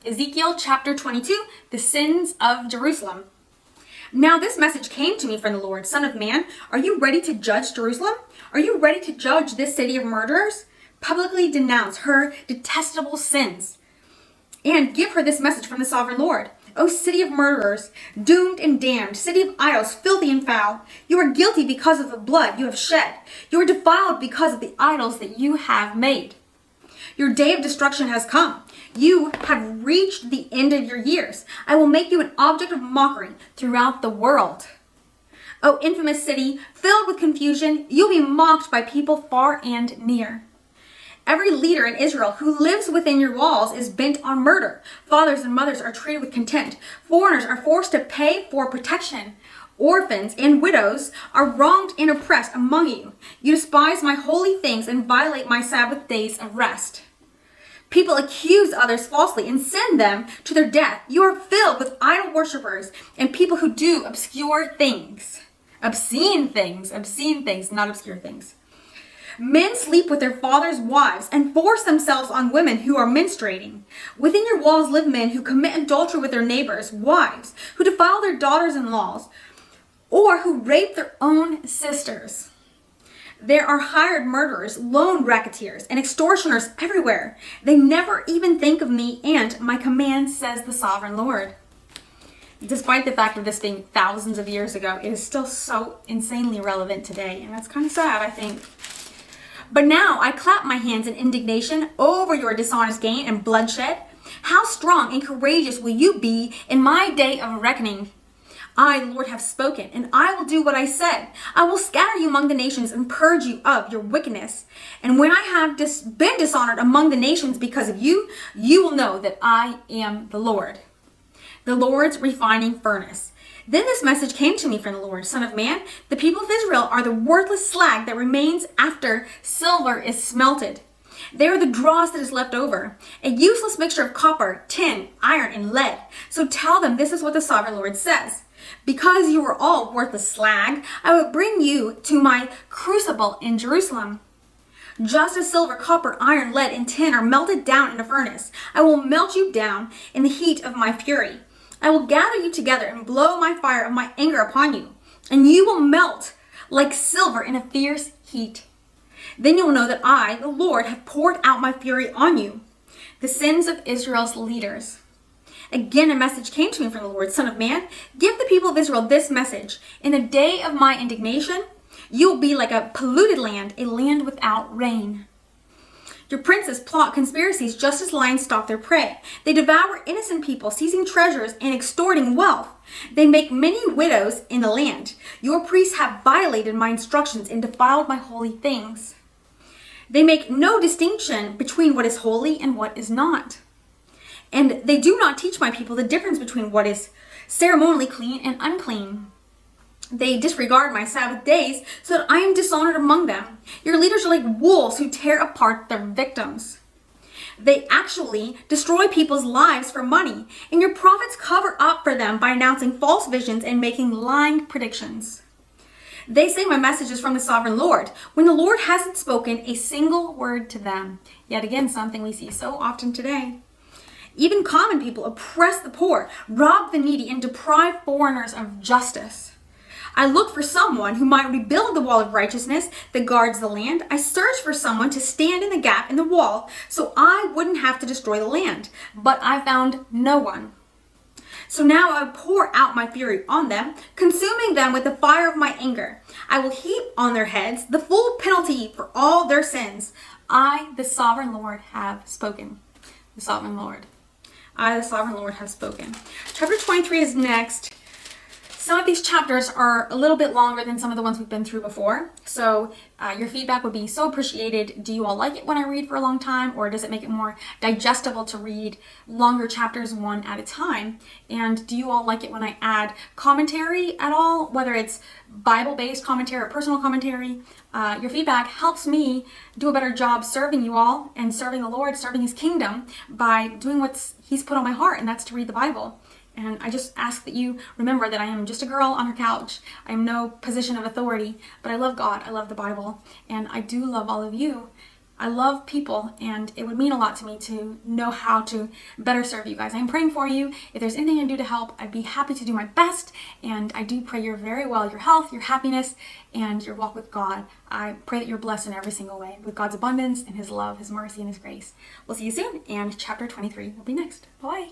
Ezekiel chapter 22, the sins of Jerusalem. Now this message came to me from the Lord, Son of man, are you ready to judge Jerusalem? Are you ready to judge this city of murderers? Publicly denounce her detestable sins and give her this message from the sovereign Lord. O city of murderers, doomed and damned, city of idols, filthy and foul, you are guilty because of the blood you have shed. You are defiled because of the idols that you have made. Your day of destruction has come. You have reached the end of your years. I will make you an object of mockery throughout the world. O infamous city, filled with confusion, you'll be mocked by people far and near. Every leader in Israel who lives within your walls is bent on murder. Fathers and mothers are treated with contempt. Foreigners are forced to pay for protection. Orphans and widows are wronged and oppressed among you. You despise my holy things and violate my Sabbath days of rest. People accuse others falsely and send them to their death. You are filled with idol worshippers and people who do obscure things. Obscene things, not obscure things. Men sleep with their fathers' wives and force themselves on women who are menstruating. Within your walls live men who commit adultery with their neighbors' wives, who defile their daughters-in-laws, or who rape their own sisters. There are hired murderers, lone racketeers, and extortioners everywhere. They never even think of me and my command, says the sovereign Lord. Despite the fact of this being thousands of years ago, it is still so insanely relevant today, and that's kind of sad, I think. But now I clap my hands in indignation over your dishonest gain and bloodshed. How strong and courageous will you be in my day of reckoning? I, Lord, have spoken, and I will do what I said. I will scatter you among the nations and purge you of your wickedness. And when I have been dishonored among the nations because of you, you will know that I am the Lord, the Lord's refining furnace. Then this message came to me from the Lord, Son of man, the people of Israel are the worthless slag that remains after silver is smelted. They are the dross that is left over, a useless mixture of copper, tin, iron, and lead. So tell them this is what the sovereign Lord says. Because you are all worthless slag, I will bring you to my crucible in Jerusalem. Just as silver, copper, iron, lead, and tin are melted down in a furnace, I will melt you down in the heat of my fury. I will gather you together and blow my fire of my anger upon you, and you will melt like silver in a fierce heat. Then you will know that I, the Lord, have poured out my fury on you, the sins of Israel's leaders. Again, a message came to me from the Lord, Son of man, give the people of Israel this message. In the day of my indignation, you will be like a polluted land, a land without rain. Your princes plot conspiracies just as lions stalk their prey. They devour innocent people, seizing treasures and extorting wealth. They make many widows in the land. Your priests have violated my instructions and defiled my holy things. They make no distinction between what is holy and what is not. And they do not teach my people the difference between what is ceremonially clean and unclean. They disregard my Sabbath days so that I am dishonored among them. Your leaders are like wolves who tear apart their victims. They actually destroy people's lives for money, and your prophets cover up for them by announcing false visions and making lying predictions. They say my message is from the sovereign Lord, when the Lord hasn't spoken a single word to them. Yet again, something we see so often today. Even common people oppress the poor, rob the needy, and deprive foreigners of justice. I look for someone who might rebuild the wall of righteousness that guards the land. I search for someone to stand in the gap in the wall so I wouldn't have to destroy the land. But I found no one. So now I pour out my fury on them, consuming them with the fire of my anger. I will heap on their heads the full penalty for all their sins. I, the sovereign Lord, have spoken. The sovereign Lord. I, the sovereign Lord, have spoken. Chapter 23 is next. Some of these chapters are a little bit longer than some of the ones we've been through before. So your feedback would be so appreciated. Do you all like it when I read for a long time, or does it make it more digestible to read longer chapters one at a time? And do you all like it when I add commentary at all, whether it's Bible-based commentary or personal commentary? Your feedback helps me do a better job serving you all and serving the Lord, serving his kingdom by doing what he's put on my heart, and that's to read the Bible. And I just ask that you remember that I am just a girl on her couch. I am no position of authority, but I love God, I love the Bible, and I do love all of you. I love people, and it would mean a lot to me to know how to better serve you guys. I'm praying for you. If there's anything I can do to help, I'd be happy to do my best. And I do pray you're very well, your health, your happiness, and your walk with God. I pray that you're blessed in every single way with God's abundance and His love, His mercy, and His grace. We'll see you soon, and chapter 23 will be next. Bye.